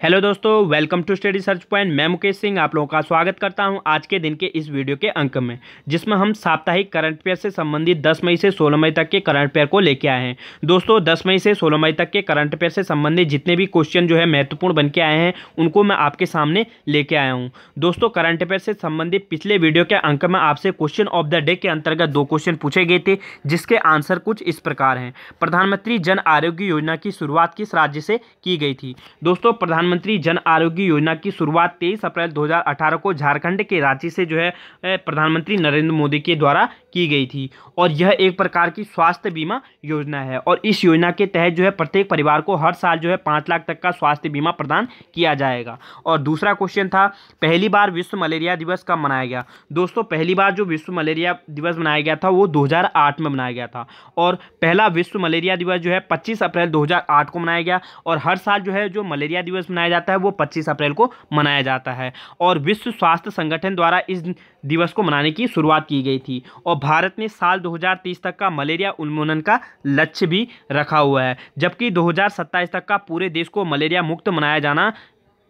Hello दोस्तों, welcome to study search point. मैं मुकेश सिंह आप लोगों का स्वागत करता हूं आज के दिन के इस वीडियो के अंक में, जिसमें हम साप्ताहिक करंट अफेयर से संबंधित 10 मई से 16 मई तक के करंट अफेयर को लेके आए हैं। दोस्तों 10 मई से 16 मई तक के करंट अफेयर से संबंधित जितने भी क्वेश्चन जो है महत्वपूर्ण बन के आए हैं उनको मैं आपके सामने लेके आया हूँ। दोस्तों करंट अफेयर से संबंधित पिछले वीडियो के अंक में आपसे क्वेश्चन ऑफ द डे के अंतर्गत 2 क्वेश्चन पूछे गए थे, जिसके आंसर कुछ इस प्रकार हैं। प्रधानमंत्री जन आरोग्य योजना की शुरुआत किस राज्य से की गई थी? दोस्तों प्रधानमंत्री जन आरोग्य योजना की शुरुआत 23 अप्रैल 2018 को झारखंड के रांची से जो है प्रधानमंत्री नरेंद्र मोदी के द्वारा की गई थी, और यह एक प्रकार की स्वास्थ्य बीमा योजना है। और इस योजना के तहत जो है प्रत्येक परिवार को हर साल जो है 5 लाख तक का स्वास्थ्य बीमा प्रदान किया जाएगा। और दूसरा क्वेश्चन था, पहली बार विश्व मलेरिया दिवस कब मनाया गया? दोस्तों पहली बार जो विश्व मलेरिया दिवस मनाया गया था वो 2008 में मनाया गया था, और पहला विश्व मलेरिया दिवस जो है 25 अप्रैल 2008 को मनाया गया। और हर साल जो है जो मलेरिया दिवस मनाया जाता है वो 25 अप्रैल को मनाया जाता है, और विश्व स्वास्थ्य संगठन द्वारा इस दिवस को मनाने की शुरुआत की गई थी। और भारत ने साल 2030 तक का मलेरिया उन्मूलन का लक्ष्य भी रखा हुआ है, जबकि 2027 तक का पूरे देश को मलेरिया मुक्त मनाया जाना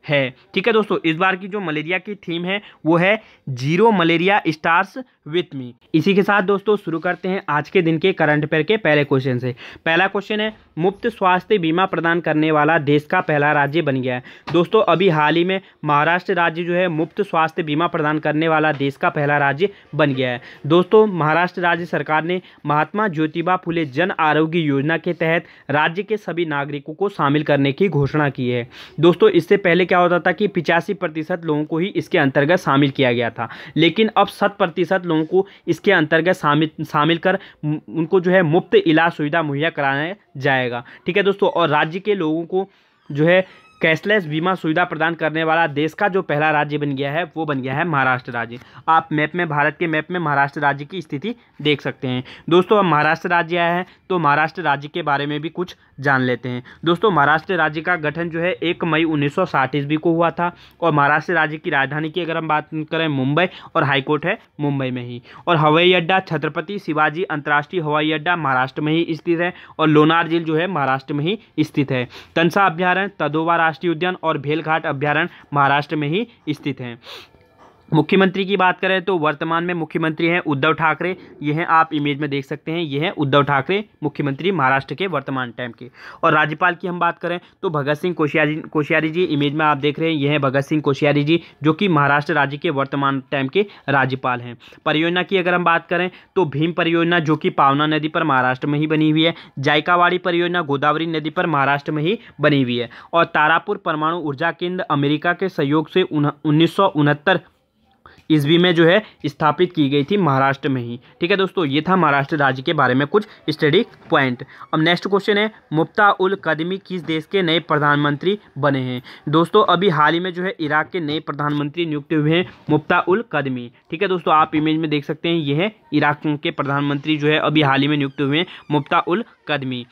है। ठीक है दोस्तों, इस बार की जो मलेरिया की थीम है वो है zero malaria stars with me. इसी के साथ दोस्तों शुरू करते हैं आज के दिन के करंट अफेयर के पहले क्वेश्चन से। पहला क्वेश्चन है, मुफ्त स्वास्थ्य बीमा प्रदान करने वाला देश का पहला राज्य बन गया है। दोस्तों अभी हाल ही में महाराष्ट्र राज्य जो है मुफ्त स्वास्थ्य बीमा प्रदान करने वाला देश का पहला राज्य बन गया है। दोस्तों महाराष्ट्र राज्य सरकार ने महात्मा ज्योतिबा फुले जन आरोग्य योजना के तहत राज्य के सभी नागरिकों को शामिल करने की घोषणा की है। दोस्तों इससे पहले क्या होता था कि 85% लोगों को ही इसके अंतर्गत शामिल किया गया था, लेकिन अब 100% लोगों को इसके अंतर्गत शामिल कर उनको जो है मुफ्त इलाज सुविधा मुहैया कराया जाएगा। ठीक है दोस्तों, और राज्य के लोगों को जो है कैशलेस बीमा सुविधा प्रदान करने वाला देश का जो पहला राज्य बन गया है वो बन गया है महाराष्ट्र राज्य। आप मैप में, भारत के मैप में महाराष्ट्र राज्य की स्थिति देख सकते हैं। दोस्तों अब महाराष्ट्र राज्य आया है तो महाराष्ट्र राज्य के बारे में भी कुछ जान लेते हैं। दोस्तों महाराष्ट्र राज्य का गठन जो है 1 मई 1960 ईस्वी को हुआ था, और महाराष्ट्र राज्य की राजधानी की अगर हम बात करें मुंबई, और हाईकोर्ट है मुंबई में ही। और हवाई अड्डा छत्रपति शिवाजी अंतर्राष्ट्रीय हवाई अड्डा महाराष्ट्र में ही स्थित है, और लोनार झील जो है महाराष्ट्र में ही स्थित है। तंसा अभ्यारण्य, तदोवा राष्ट्रीय उद्यान और भेलघाट अभ्यारण्य महाराष्ट्र में ही स्थित हैं। मुख्यमंत्री की बात करें तो वर्तमान में मुख्यमंत्री हैं उद्धव ठाकरे। ये हैं, आप इमेज में देख सकते हैं, ये हैं उद्धव ठाकरे मुख्यमंत्री महाराष्ट्र के वर्तमान टाइम के। और राज्यपाल की हम बात करें तो भगत सिंह कोश्यारी जी इमेज में आप देख रहे हैं, ये हैं भगत सिंह कोश्यारी जी, जो कि महाराष्ट्र राज्य के वर्तमान टाइम के राज्यपाल हैं। परियोजना की अगर हम बात करें तो भीम परियोजना जो कि पावना नदी पर महाराष्ट्र में ही बनी हुई है। जायकावाड़ी परियोजना गोदावरी नदी पर महाराष्ट्र में ही बनी हुई है। और तारापुर परमाणु ऊर्जा केंद्र अमेरिका के सहयोग से 1969 ईस्वी में जो है स्थापित की गई थी महाराष्ट्र में ही। ठीक है दोस्तों, ये था महाराष्ट्र राज्य के बारे में कुछ स्टडी पॉइंट। अब नेक्स्ट क्वेश्चन है, मुफ्ता उल कदमी किस देश के नए प्रधानमंत्री बने हैं? दोस्तों अभी हाल ही में जो है इराक के नए प्रधानमंत्री नियुक्त हुए हैं, मुफ्ता उल कदमी। ठीक है दोस्तों, आप इमेज में देख सकते हैं, ये है इराक के प्रधानमंत्री जो है अभी हाल ही में नियुक्त हुए हैं, मुफ्ता उल कदमी।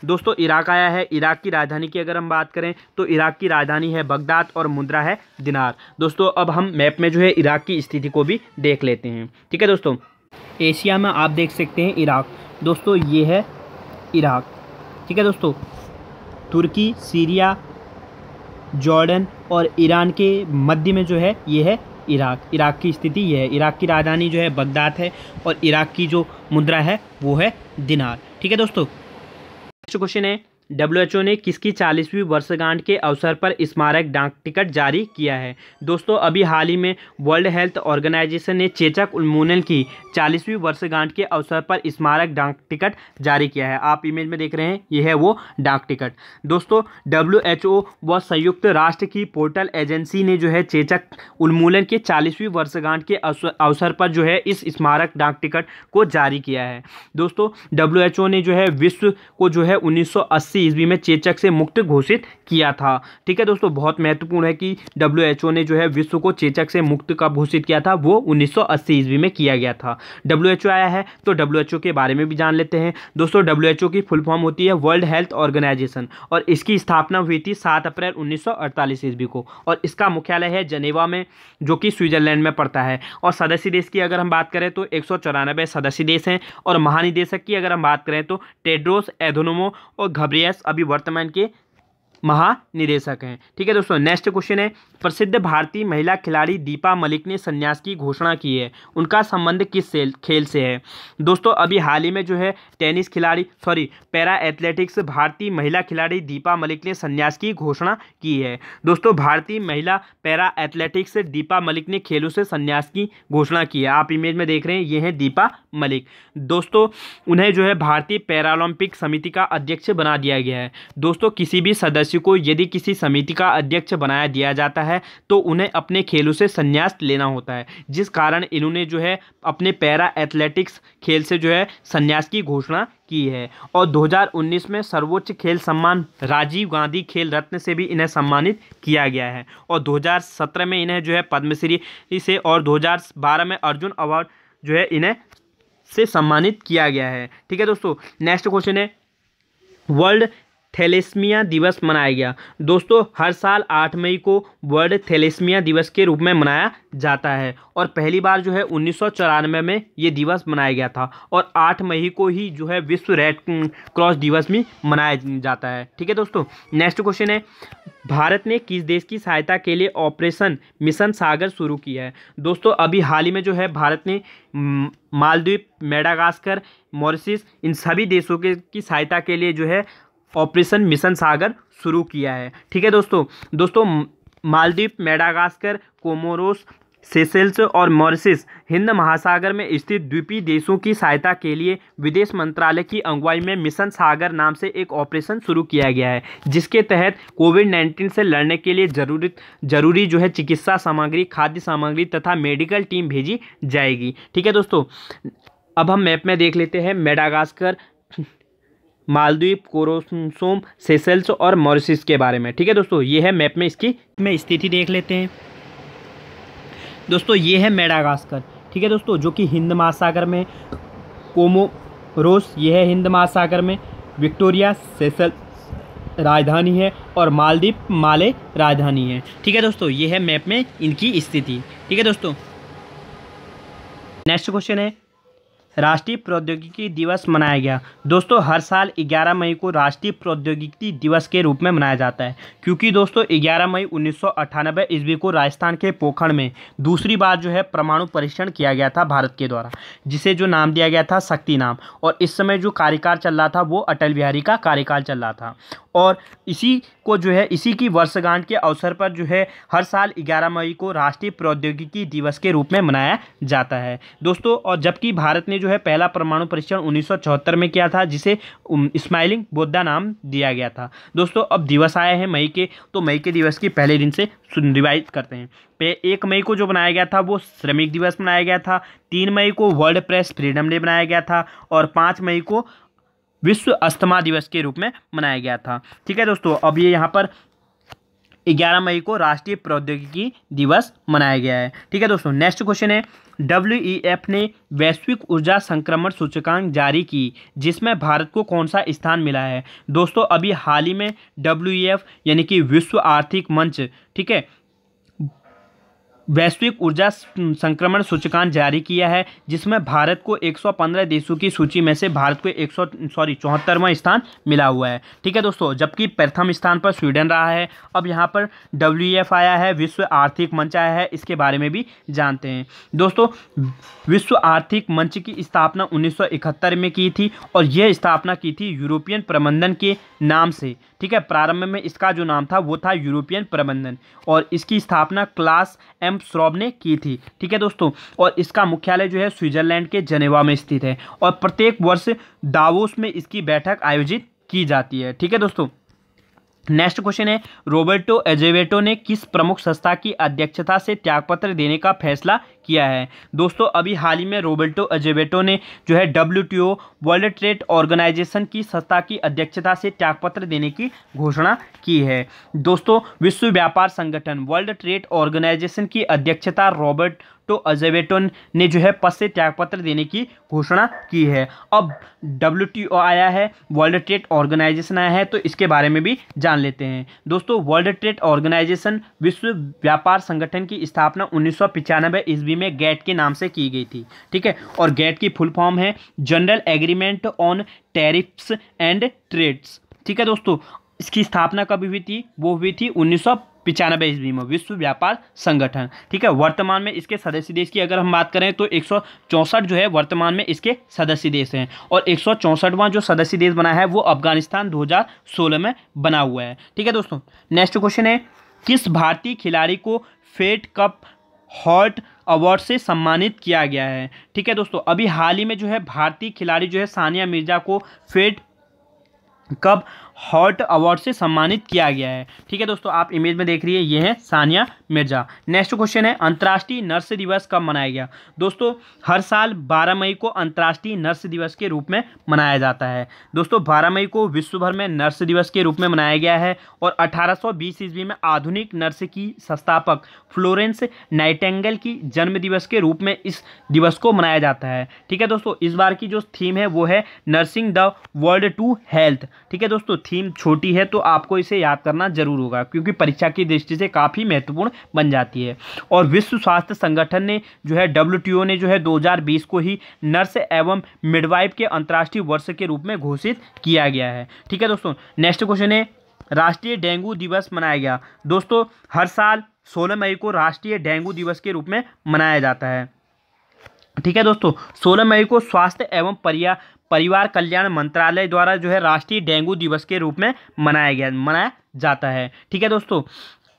दोस्तों इराक आया है, इराक की राजधानी की अगर हम बात करें तो इराक की राजधानी है बगदाद और मुद्रा है दिनार। दोस्तों अब हम मैप में जो है इराक की स्थिति को भी देख लेते हैं। ठीक है दोस्तों, एशिया में आप देख सकते हैं इराक। दोस्तों ये है इराक। ठीक है दोस्तों, तुर्की, सीरिया, जॉर्डन और ईरान के मध्य में जो है ये है इराक। इराक की स्थिति ये है, इराक की राजधानी जो है बगदाद है, और इराक की जो मुद्रा है वो है दिनार। ठीक है दोस्तों, नेक्स्ट क्वेश्चन है, WHO ने किसकी 40वीं वर्षगांठ के अवसर पर स्मारक डाक टिकट जारी किया है? दोस्तों अभी हाल ही में वर्ल्ड हेल्थ ऑर्गेनाइजेशन ने चेचक उन्मूलन की 40वीं वर्षगांठ के अवसर पर स्मारक डाक टिकट जारी किया है। आप इमेज में देख रहे हैं, यह है वो डाक टिकट। दोस्तों WHO व संयुक्त राष्ट्र की पोर्टल एजेंसी ने जो है चेचक उन्मूलन के 40वीं वर्षगांठ के अवसर पर जो है इस स्मारक डाक टिकट को जारी किया है। दोस्तों WHO ने जो है विश्व को जो है 1980 ईस्वी में चेचक से मुक्त घोषित किया था। ठीक है दोस्तों, बहुत महत्वपूर्ण है कि WHO ने जो है विश्व को चेचक से मुक्त कब घोषित किया था, वो 1980 ईस्वी में किया गया था। WHO आया है तो WHO के बारे में भी जान लेते हैं। दोस्तों WHO की फुल फॉर्म होती है वर्ल्ड हेल्थ ऑर्गेनाइजेशन, और इसकी स्थापना हुई थी 7 अप्रैल 1948 ईस्वी को, और इसका मुख्यालय है जनेवा में, जो कि स्विट्जरलैंड में पड़ता है। और सदस्य देश की अगर हम बात करें तो 194 सदस्य देश हैं, और महानिदेशक की अगर हम बात करें तो टेड्रोस एधनोम और घब्रियस अभी वर्तमान के महानिदेशक हैं। ठीक है दोस्तों, नेक्स्ट क्वेश्चन है, प्रसिद्ध भारतीय महिला खिलाड़ी दीपा मलिक ने संन्यास की घोषणा की है, उनका संबंध किस खेल से है? दोस्तों अभी हाल ही में जो है टेनिस खिलाड़ी पैरा एथलेटिक्स भारतीय महिला खिलाड़ी दीपा मलिक ने संन्यास की घोषणा की है। दोस्तों भारतीय महिला पैरा एथलेटिक्स दीपा मलिक ने खेलों से संन्यास की घोषणा की है। आप इमेज में देख रहे हैं, ये है दीपा मलिक। दोस्तों उन्हें जो है भारतीय पैरालंपिक समिति का अध्यक्ष बना दिया गया है। दोस्तों किसी भी सदस्य को यदि किसी समिति का अध्यक्ष बनाया दिया जाता है तो उन्हें अपने खेलों से संन्यास लेना होता है, जिस कारण इन्होंने जो है अपने पैरा एथलेटिक्स खेल से जो है संन्यास की घोषणा की है। और 2019 में सर्वोच्च खेल सम्मान राजीव गांधी खेल रत्न से भी इन्हें सम्मानित किया गया है। और 2017 में इन्हें जो है पद्मश्री से और 2012 में अर्जुन अवार्ड जो है इन्हें से सम्मानित किया गया है। ठीक है दोस्तों, नेक्स्ट क्वेश्चन है, वर्ल्ड थैलेसीमिया दिवस मनाया गया। दोस्तों हर साल 8 मई को वर्ल्ड थैलेसीमिया दिवस के रूप में मनाया जाता है और पहली बार जो है 1994 में ये दिवस मनाया गया था और 8 मई को ही जो है विश्व रेड क्रॉस दिवस भी मनाया जाता है। ठीक है दोस्तों, नेक्स्ट क्वेश्चन है, भारत ने किस देश की सहायता के लिए ऑपरेशन मिशन सागर शुरू किया है? दोस्तों अभी हाल ही में जो है भारत ने मालदीव, मेडागास्कर, मॉरिशस इन सभी देशों की सहायता के लिए जो है ऑपरेशन मिशन सागर शुरू किया है। ठीक है दोस्तों मालदीव, मेडागास्कर, कोमोरोस, सेशेल्स और मॉरिशस हिंद महासागर में स्थित द्वीपीय देशों की सहायता के लिए विदेश मंत्रालय की अगुवाई में मिशन सागर नाम से एक ऑपरेशन शुरू किया गया है, जिसके तहत कोविड-19 से लड़ने के लिए जरूरी जो है चिकित्सा सामग्री, खाद्य सामग्री तथा मेडिकल टीम भेजी जाएगी। ठीक है दोस्तों, अब हम मैप में देख लेते हैं मेडागास्कर, मालदीव, कोरोसोम, सेशेल्स और मॉरिशस के बारे में। ठीक है दोस्तों, ये है मैप में इसकी स्थिति देख लेते हैं। दोस्तों ये है मेडागास्कर। ठीक है दोस्तों, जो कि हिंद महासागर में, कोमोरोस ये है हिंद महासागर में, विक्टोरिया सेशेल्स राजधानी है और मालदीव माले राजधानी है। ठीक है दोस्तों, ये है मैप में इनकी स्थिति। ठीक है दोस्तों, नेक्स्ट क्वेश्चन है, राष्ट्रीय प्रौद्योगिकी दिवस मनाया गया। दोस्तों हर साल 11 मई को राष्ट्रीय प्रौद्योगिकी दिवस के रूप में मनाया जाता है, क्योंकि दोस्तों 11 मई 1998 ईस्वी को राजस्थान के पोखरण में दूसरी बार जो है परमाणु परीक्षण किया गया था भारत के द्वारा, जिसे जो नाम दिया गया था शक्ति नाम। और इस समय जो कार्यकाल चल रहा था वो अटल बिहारी का कार्यकाल चल रहा था और इसी को जो है इसी की वर्षगांठ के अवसर पर जो है हर साल 11 मई को राष्ट्रीय प्रौद्योगिकी दिवस के रूप में मनाया जाता है दोस्तों। और जबकि भारत ने जो है पहला परमाणु परीक्षण 1974 में किया था, जिसे स्माइलिंग बुद्धा नाम दिया गया था। दोस्तों अब दिवस आए हैं मई के, तो मई के दिवस की पहले दिन से रिवाइज करते हैं। 1 मई को जो बनाया गया था वो श्रमिक दिवस मनाया गया था, 3 मई को वर्ल्ड प्रेस फ्रीडम डे बनाया गया था और 5 मई को विश्व अस्थमा दिवस के रूप में मनाया गया था। ठीक है दोस्तों, अब ये यहाँ पर 11 मई को राष्ट्रीय प्रौद्योगिकी दिवस मनाया गया है। ठीक है दोस्तों, नेक्स्ट क्वेश्चन है, WEF ने वैश्विक ऊर्जा संक्रमण सूचकांक जारी की, जिसमें भारत को कौन सा स्थान मिला है? दोस्तों अभी हाल ही में WEF यानी कि विश्व आर्थिक मंच, ठीक है, वैश्विक ऊर्जा संक्रमण सूचकांक जारी किया है, जिसमें भारत को 115 देशों की सूची में से भारत को 74वां स्थान मिला हुआ है। ठीक है दोस्तों, जबकि प्रथम स्थान पर स्वीडन रहा है। अब यहाँ पर WEF आया है, विश्व आर्थिक मंच आया है, इसके बारे में भी जानते हैं। दोस्तों विश्व आर्थिक मंच की स्थापना 1971 में की थी और यह स्थापना की थी यूरोपियन प्रबंधन के नाम से। ठीक है, प्रारंभ में इसका जो नाम था वो था यूरोपियन प्रबंधन और इसकी स्थापना क्लास एम श्वाब ने की थी। ठीक है दोस्तों, और इसका मुख्यालय जो है स्विट्जरलैंड के जेनेवा में स्थित है और प्रत्येक वर्ष दावोस में इसकी बैठक आयोजित की जाती है। ठीक है दोस्तों, नेक्स्ट क्वेश्चन है, रॉबर्टो अजेवेटो ने किस प्रमुख संस्था की अध्यक्षता से त्यागपत्र देने का फैसला किया है? दोस्तों अभी हाल ही में रॉबर्टो अजेवेटो ने जो है WTO वर्ल्ड ट्रेड ऑर्गेनाइजेशन की संस्था की अध्यक्षता से त्यागपत्र देने की घोषणा की है। दोस्तों विश्व व्यापार संगठन वर्ल्ड ट्रेड ऑर्गेनाइजेशन की अध्यक्षता रॉबर्टो अजेवेटो ने जो है पद से त्यागपत्र देने की घोषणा की है। अब WTO आया है, वर्ल्ड ट्रेड ऑर्गेनाइजेशन आया है, तो इसके बारे में भी जान लेते हैं। दोस्तों वर्ल्ड ट्रेड ऑर्गेनाइजेशन विश्व व्यापार संगठन की स्थापना 1995 ईस्वी में गैट के नाम से की गई थी। ठीक है, और गैट की फुल फॉर्म है general agreement on tariffs and trades. ठीक है दोस्तों, इसकी स्थापना कब हुई थी? वो हुई थी 1995 ईस्वी में, विश्व व्यापार संगठन। ठीक है, वर्तमान में इसके सदस्य देश की अगर हम बात करें तो 164 जो है वर्तमान में इसके सदस्य देश हैं, और 164वां जो सदस्य देश बना है वो अफगानिस्तान 2016 में बना हुआ है। ठीक है दोस्तों, नेक्स्ट क्वेश्चन है, किस भारतीय खिलाड़ी को फेड कप हॉट अवार्ड से सम्मानित किया गया है? ठीक है दोस्तों, अभी हाल ही में जो है भारतीय खिलाड़ी जो है सानिया मिर्जा को फेड कप हॉट अवार्ड से सम्मानित किया गया है। ठीक है दोस्तों, आप इमेज में देख रही है, ये है सानिया मिर्जा। नेक्स्ट क्वेश्चन है, अंतर्राष्ट्रीय नर्स दिवस कब मनाया गया? दोस्तों, हर साल 12 मई को अंतर्राष्ट्रीय नर्स दिवस के रूप में मनाया जाता है। दोस्तों, 12 मई को विश्व भर में नर्स दिवस के रूप में मनाया गया है, और 1820 ईस्वी में आधुनिक नर्स की संस्थापक फ्लोरेंस नाइटिंगेल की जन्म दिवस के रूप में इस दिवस को मनाया जाता है। ठीक है दोस्तों, इस बार की जो थीम है वो है nursing the world to health. ठीक है दोस्तों, थीम छोटी है तो आपको इसे याद करना जरूर होगा, क्योंकि परीक्षा की दृष्टि से काफ़ी महत्वपूर्ण बन जाती है। और विश्व स्वास्थ्य संगठन ने जो है WTO ने जो है 2020 को ही नर्स एवं मिडवाइफ के अंतर्राष्ट्रीय वर्ष के रूप में घोषित किया गया है। ठीक है दोस्तों, नेक्स्ट क्वेश्चन है, राष्ट्रीय डेंगू दिवस मनाया गया? दोस्तों, हर साल 16 मई को राष्ट्रीय डेंगू दिवस के रूप में मनाया जाता है। ठीक है दोस्तों, 16 मई को स्वास्थ्य एवं परिवार कल्याण मंत्रालय द्वारा जो है राष्ट्रीय डेंगू दिवस के रूप में मनाया जाता है। ठीक है दोस्तों,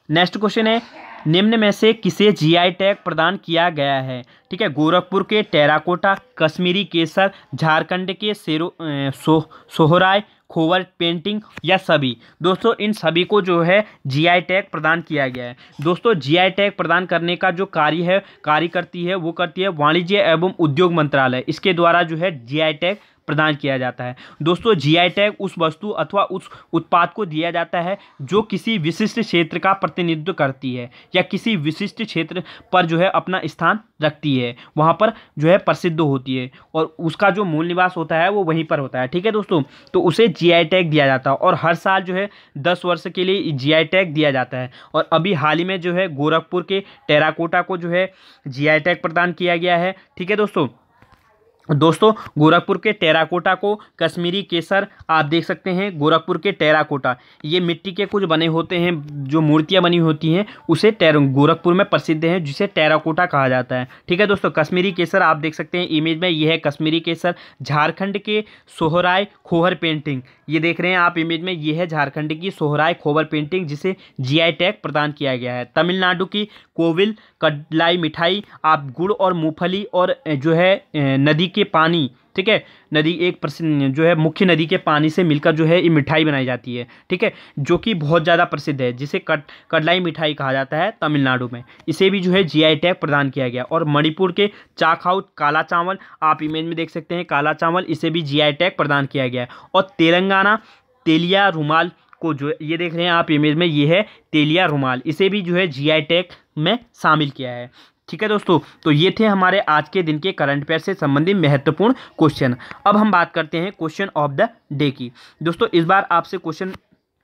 नेक्स्ट क्वेश्चन है, निम्न में से किसे GI टैग प्रदान किया गया है? ठीक है, गोरखपुर के टेराकोटा, कश्मीरी केसर, झारखंड के सोहराय खोवर पेंटिंग, या सभी? दोस्तों, इन सभी को जो है GI टैग प्रदान किया गया है। दोस्तों, GI टैग प्रदान करने का जो कार्य करती है वाणिज्य एवं उद्योग मंत्रालय। इसके द्वारा जो है GI टैग प्रदान किया जाता है। दोस्तों, GI टैग उस वस्तु अथवा उस उत्पाद को दिया जाता है जो किसी विशिष्ट क्षेत्र का प्रतिनिधित्व करती है, या किसी विशिष्ट क्षेत्र पर जो है अपना स्थान रखती है, वहाँ पर जो है प्रसिद्ध होती है, और उसका जो मूल निवास होता है वो वहीं पर होता है। ठीक है दोस्तों, तो उसे GI टैग दिया जाता है, और हर साल जो है 10 वर्ष के लिए GI टैग दिया जाता है। और अभी हाल ही में जो है गोरखपुर के टेराकोटा को जो है GI टैग प्रदान किया गया है। ठीक है दोस्तों, गोरखपुर के टेराकोटा को कश्मीरी केसर, आप देख सकते हैं गोरखपुर के टेराकोटा, ये मिट्टी के कुछ बने होते हैं, जो मूर्तियां बनी होती हैं उसे गोरखपुर में प्रसिद्ध है, जिसे टेराकोटा कहा जाता है। ठीक है दोस्तों, कश्मीरी केसर आप देख सकते हैं इमेज में, ये है कश्मीरी केसर। झारखंड के सोहराय खोवर पेंटिंग, ये देख रहे हैं आप इमेज में, ये है झारखंड की सोहराय खोवर पेंटिंग, जिसे GI टैग प्रदान किया गया है। तमिलनाडु की कोविल कडलाई मिठाई, आप गुड़ और मूंगफली और जो है नदी के पानी, ठीक है, नदी एक प्रसिद्ध जो है मुख्य नदी के पानी से मिलकर जो है ये मिठाई बनाई जाती है। ठीक है, जो कि बहुत ज़्यादा प्रसिद्ध है, जिसे कडलाई मिठाई कहा जाता है तमिलनाडु में। इसे भी जो है GI टैग प्रदान किया गया। और मणिपुर के चाखाऊ काला चावल, आप इमेज में देख सकते हैं काला चावल, इसे भी GI टैग प्रदान किया गया है। और तेलंगाना तेलिया रुमाल को जो ये देख रहे हैं आप इमेज में, ये है तेलिया रुमाल, इसे भी जो है GI टैग में शामिल किया है। ठीक है दोस्तों, तो ये थे हमारे आज के दिन के करंट अफेयर से संबंधित महत्वपूर्ण क्वेश्चन। अब हम बात करते हैं क्वेश्चन ऑफ द डे की। दोस्तों, इस बार आपसे क्वेश्चन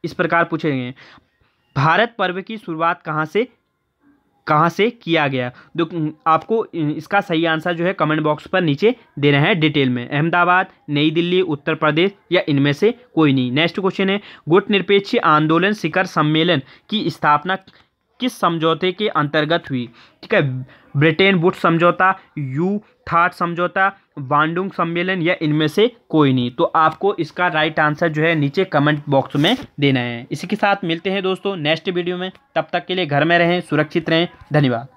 इस प्रकार पूछे गए हैं, भारत पर्व की शुरुआत कहाँ से किया गया? आपको इसका सही आंसर जो है कमेंट बॉक्स पर नीचे देना है डिटेल में। अहमदाबाद, नई दिल्ली, उत्तर प्रदेश, या इनमें से कोई नहीं। नेक्स्ट क्वेश्चन है, गुटनिरपेक्ष आंदोलन शिखर सम्मेलन की स्थापना किस समझौते के अंतर्गत हुई? ठीक है, ब्रिटेन वुड्स समझौता, यूथाट समझौता, बांडुंग सम्मेलन, या इनमें से कोई नहीं। तो आपको इसका राइट आंसर जो है नीचे कमेंट बॉक्स में देना है। इसी के साथ मिलते हैं दोस्तों नेक्स्ट वीडियो में, तब तक के लिए घर में रहें, सुरक्षित रहें, धन्यवाद।